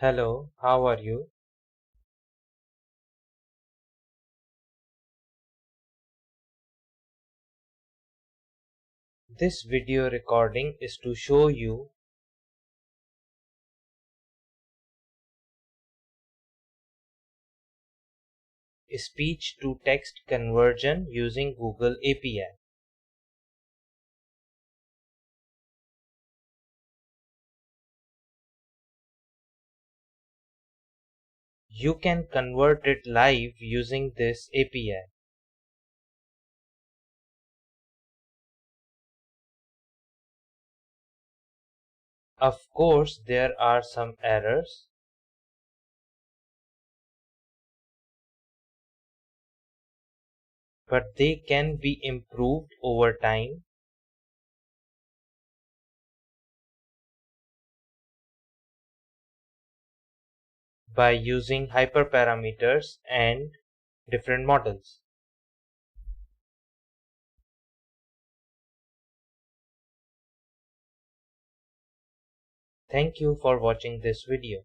Hello, how are you? This video recording is to show you speech-to-text conversion using Google API. You can convert it live using this API. Of course, there are some errors, but they can be improved over time by using hyperparameters and different models. Thank you for watching this video.